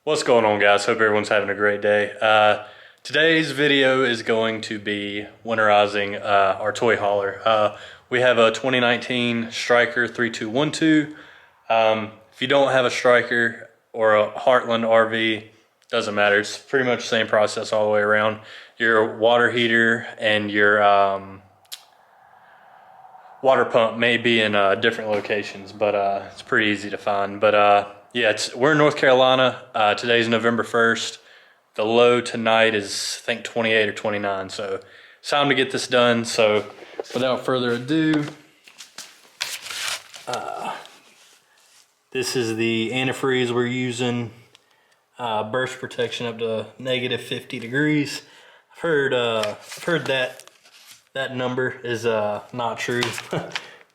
What's going on, guys? Hope everyone's having a great day. Today's video is going to be winterizing our toy hauler. We have a 2019 Stryker 3212. If you don't have a Stryker or a Heartland RV, doesn't matter. It's pretty much the same process all the way around. Your water heater and your water pump may be in different locations, but it's pretty easy to find. But yeah, we're in North Carolina. Today's November 1st. The low tonight is, I think, 28 or 29. So it's time to get this done. So without further ado, this is the antifreeze we're using. Burst protection up to negative 50 degrees. I've heard that number is not true,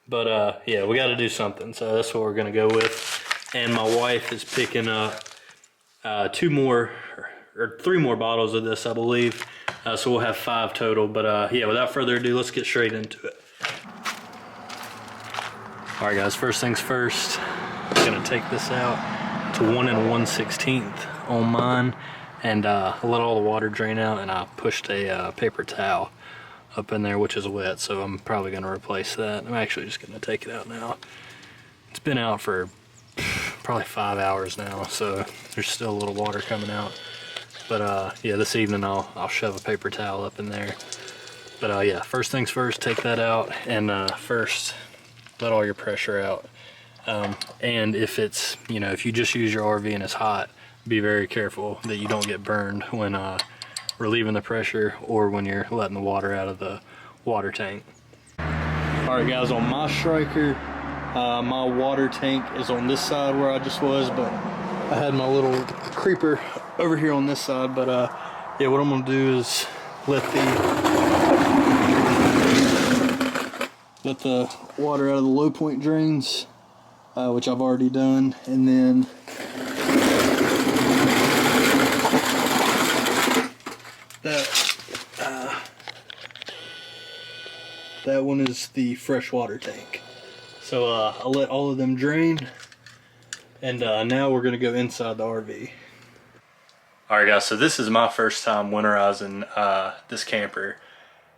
but yeah, we got to do something. So that's what we're gonna go with. And my wife is picking up 3 more bottles of this, I believe. So we'll have 5 total. But yeah, without further ado, let's get straight into it. All right, guys. First things first. I'm gonna take this out to 1 1/16 on mine, and let all the water drain out. And I pushed a paper towel up in there, which is wet, so I'm probably gonna replace that. I'm actually just gonna take it out now. It's been out for probably 5 hours now, so there's still a little water coming out. But yeah, this evening I'll shove a paper towel up in there. But yeah, first things first, take that out, and first let all your pressure out. And if it's, if you just use your RV and it's hot, be very careful that you don't get burned when relieving the pressure or when you're letting the water out of the water tank. All right, guys, on my Stryker, my water tank is on this side where I just was, but I had my little creeper over here on this side. But yeah, what I'm gonna do is let the water out of the low point drains, which I've already done, and then that one is the freshwater tank. So I'll let all of them drain, and now we're gonna go inside the RV. All right, guys, so this is my first time winterizing this camper.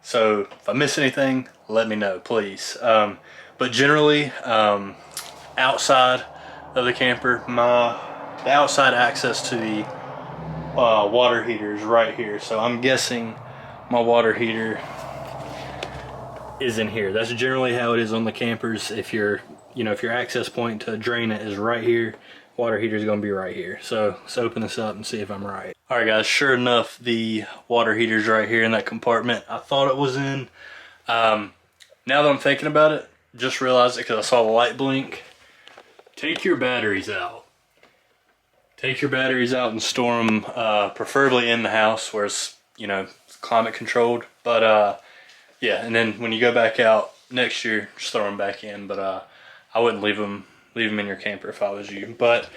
So if I miss anything, let me know, please. But generally, outside of the camper, the outside access to the water heater is right here. So I'm guessing my water heater is in here. That's generally how it is on the campers. If your access point to drain it is right here, water heater is going to be right here. So let's open this up and see if I'm right. All right, guys, sure enough, the water heater's right here in that compartment I thought it was in. Now that I'm thinking about it, just realized it because I saw the light blink. Take your batteries out. Take your batteries out and store them, preferably in the house where it's, climate controlled. But yeah, and then when you go back out next year, just throw them back in. But I wouldn't leave them in your camper if I was you. But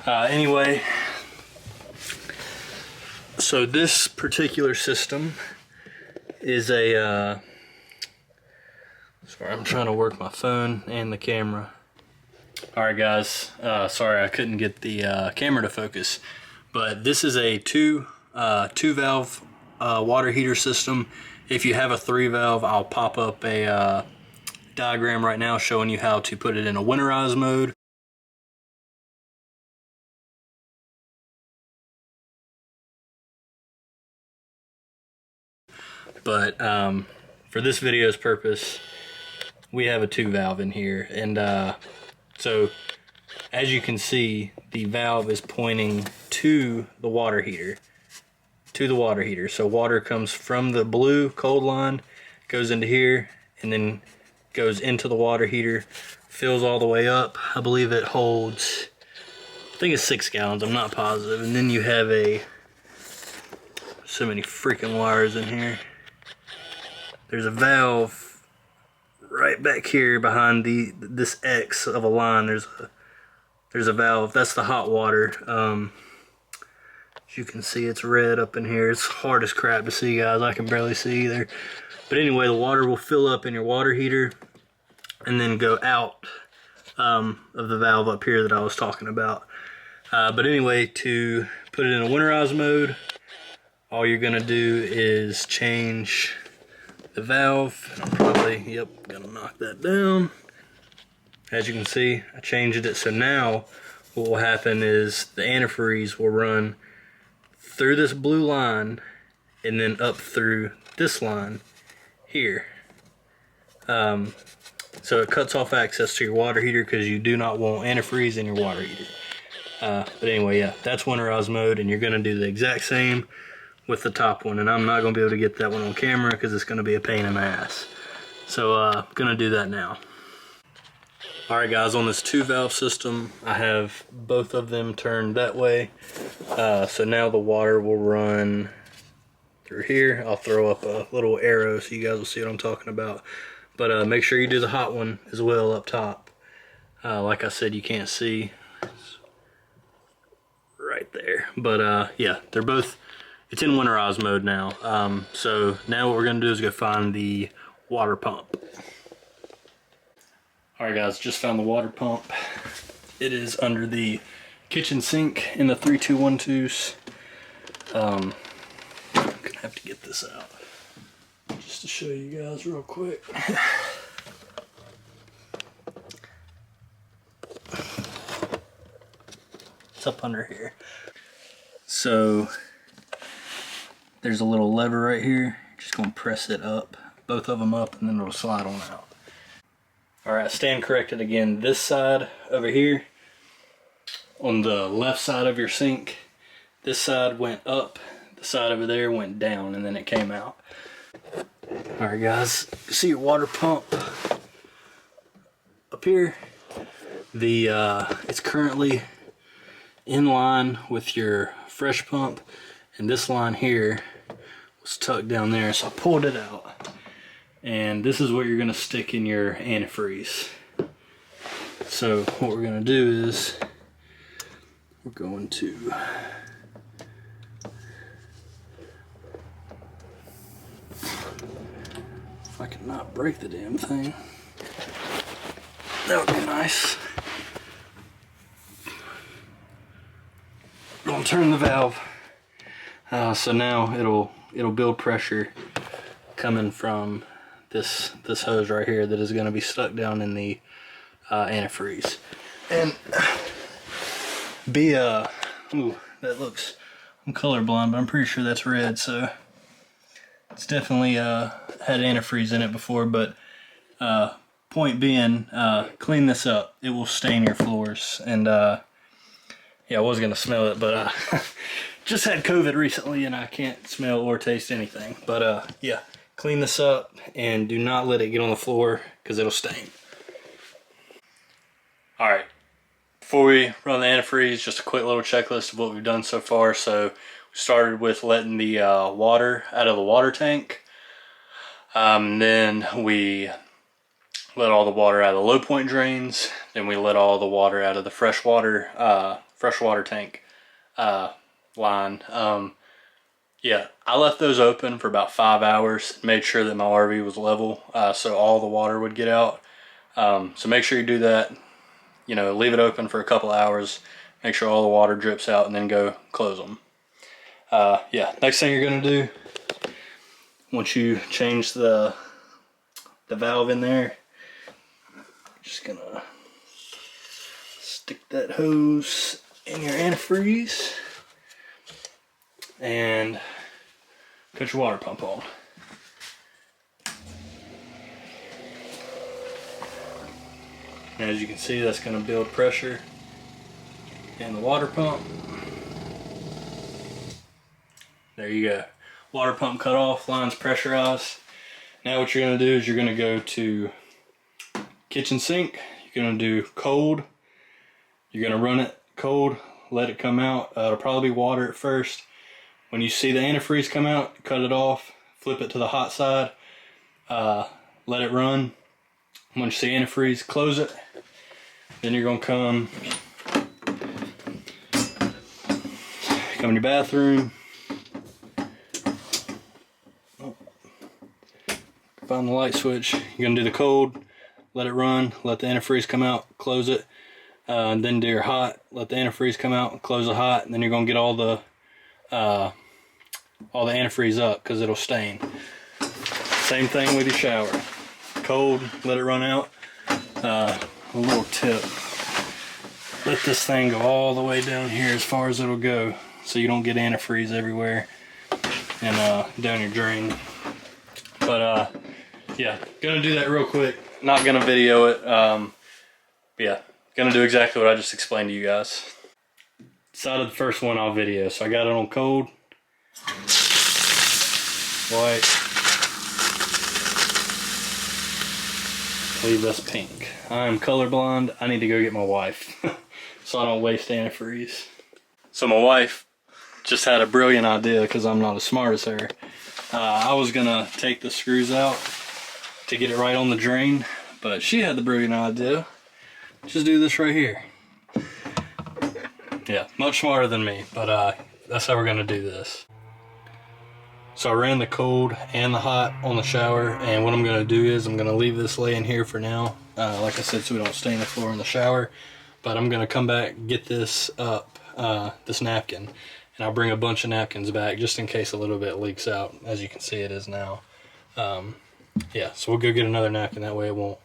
anyway, so this particular system is a sorry, I'm trying to work my phone and the camera. All right, guys, sorry I couldn't get the camera to focus, but this is a two valve water heater system. If you have a 3-valve, I'll pop up a diagram right now showing you how to put it in a winterize mode. But for this video's purpose, we have a 2-valve in here, and so as you can see, the valve is pointing to the water heater. So water comes from the blue cold line, goes into here, and then goes into the water heater, fills all the way up. I believe it holds, I think it's 6 gallons, I'm not positive. And then you have so many freaking wires in here. There's a valve right back here behind this X of a line. There's a valve, that's the hot water. As you can see, it's red up in here. It's hard as crap to see, guys. I can barely see either. But anyway, the water will fill up in your water heater and then go out of the valve up here that I was talking about. But anyway, to put it in a winterize mode, all you're gonna do is change the valve. Probably, yep, gonna knock that down. As you can see, I changed it, so now what will happen is the antifreeze will run through this blue line and then up through this line here. So it cuts off access to your water heater because you do not want antifreeze in your water heater. But anyway, yeah, that's winterize mode, and you're gonna do the exact same with the top one, and I'm not gonna be able to get that one on camera because it's gonna be a pain in the ass. So gonna do that now. Alright guys, on this 2-valve system, I have both of them turned that way. So now the water will run through here. I'll throw up a little arrow so you guys will see what I'm talking about. But make sure you do the hot one as well up top. Like I said, you can't see. It's right there. But yeah, they're both, it's in winterize mode now. So now what we're gonna do is go find the water pump. Alright guys, just found the water pump. It is under the kitchen sink in the 3212s. I'm gonna have to get this out just to show you guys real quick. It's up under here. So there's a little lever right here. Just gonna press it up, both of them up, and then it'll slide on out. Alright, stand corrected again. This side over here, on the left side of your sink, this side went up, the side over there went down, and then it came out. Alright guys, see your water pump up here? It's currently in line with your fresh pump, and this line here was tucked down there, so I pulled it out. And this is what you're gonna stick in your antifreeze. So what we're gonna do is we're going to if I can not break the damn thing, that would be nice. I'll turn the valve. So now it'll build pressure coming from this hose right here that is going to be stuck down in the antifreeze. And ooh, that looks, I'm colorblind, but I'm pretty sure that's red, so it's definitely had antifreeze in it before. But point being, clean this up. It will stain your floors. And yeah, I was going to smell it, but just had COVID recently and I can't smell or taste anything. But yeah, clean this up and do not let it get on the floor because it'll stain. All right, before we run the antifreeze, just a quick little checklist of what we've done so far. So we started with letting the water out of the water tank. Then we let all the water out of the low point drains. Then we let all the water out of the freshwater tank line. Yeah, I left those open for about 5 hours, made sure that my RV was level, so all the water would get out. So make sure you do that. You know, leave it open for a couple hours, make sure all the water drips out, and then go close them. Yeah, next thing you're gonna do, once you change the valve in there, just gonna stick that hose in your antifreeze and put your water pump on. And as you can see, that's going to build pressure in the water pump. There you go. Water pump cut off, line's pressurized. Now what you're going to do is you're going to go to kitchen sink. You're going to do cold. You're going to run it cold, let it come out. It'll probably be water at first. When you see the antifreeze come out, cut it off, flip it to the hot side, let it run. Once you see antifreeze, close it. Then you're gonna come in your bathroom. Find the light switch. You're gonna do the cold, let it run, let the antifreeze come out, close it. and then do your hot, let the antifreeze come out and close the hot, and then you're gonna get all the antifreeze up because it'll stain. Same thing with your shower. Cold, let it run out. A little tip, let this thing go all the way down here as far as it'll go so you don't get antifreeze everywhere and down your drain. But yeah, gonna do that real quick. Not gonna video it. Yeah, gonna do exactly what I just explained to you guys. Decided the first one I'll video, so I got it on cold, white, leave this pink. I'm colorblind. I need to go get my wife so I don't waste antifreeze. So my wife just had a brilliant idea because I'm not as smart as her. I was gonna take the screws out to get it right on the drain, but she had the brilliant idea. Just do this right here. Yeah, much smarter than me, but that's how we're gonna do this. So I ran the cold and the hot on the shower, and what I'm gonna do is I'm gonna leave this laying here for now. Like I said, so we don't stain the floor in the shower. But I'm gonna come back, get this up, this napkin, and I'll bring a bunch of napkins back just in case a little bit leaks out. As you can see, it is now. Yeah, so we'll go get another napkin. That way it won't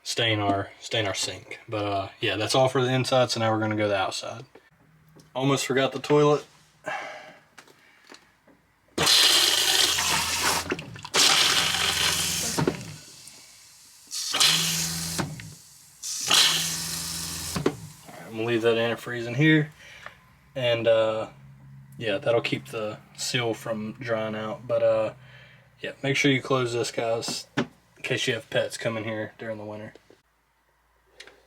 stain our sink. But yeah, that's all for the inside. So now we're gonna go to the outside. Almost forgot the toilet. I'm gonna leave that antifreeze in here, and yeah, that'll keep the seal from drying out. But yeah, make sure you close this, guys, in case you have pets coming here during the winter.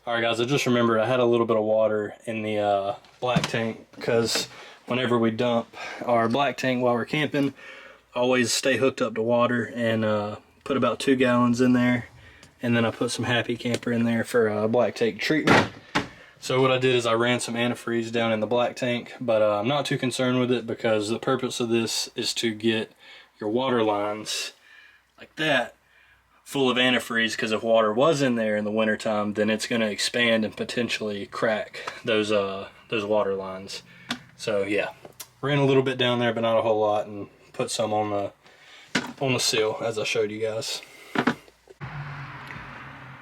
Alright guys, I just remembered I had a little bit of water in the black tank, because whenever we dump our black tank while we're camping, I always stay hooked up to water, and put about 2 gallons in there, and then I put some Happy Camper in there for black tank treatment. So what I did is I ran some antifreeze down in the black tank, but I'm not too concerned with it because the purpose of this is to get your water lines like that full of antifreeze, because if water was in there in the wintertime, then it's going to expand and potentially crack those water lines. So yeah, ran a little bit down there, but not a whole lot, and put some on the seal as I showed you guys.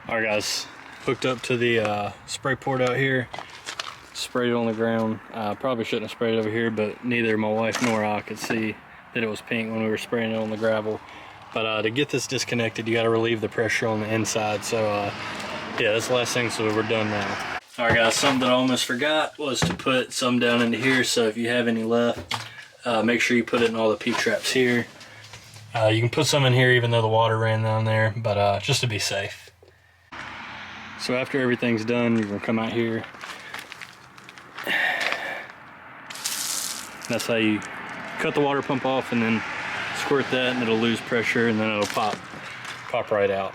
Alright guys, hooked up to the spray port out here, sprayed it on the ground. Probably shouldn't have sprayed it over here, but neither my wife nor I could see that it was pink when we were spraying it on the gravel. But to get this disconnected, you got to relieve the pressure on the inside. So yeah, that's the last thing, so we're done now. Alright guys, something that I almost forgot was to put some down into here, so if you have any left, make sure you put it in all the P-traps here. You can put some in here even though the water ran down there, but just to be safe. So after everything's done, you're gonna come out here. That's how you cut the water pump off, and then squirt that, and it'll lose pressure, and then it'll pop right out.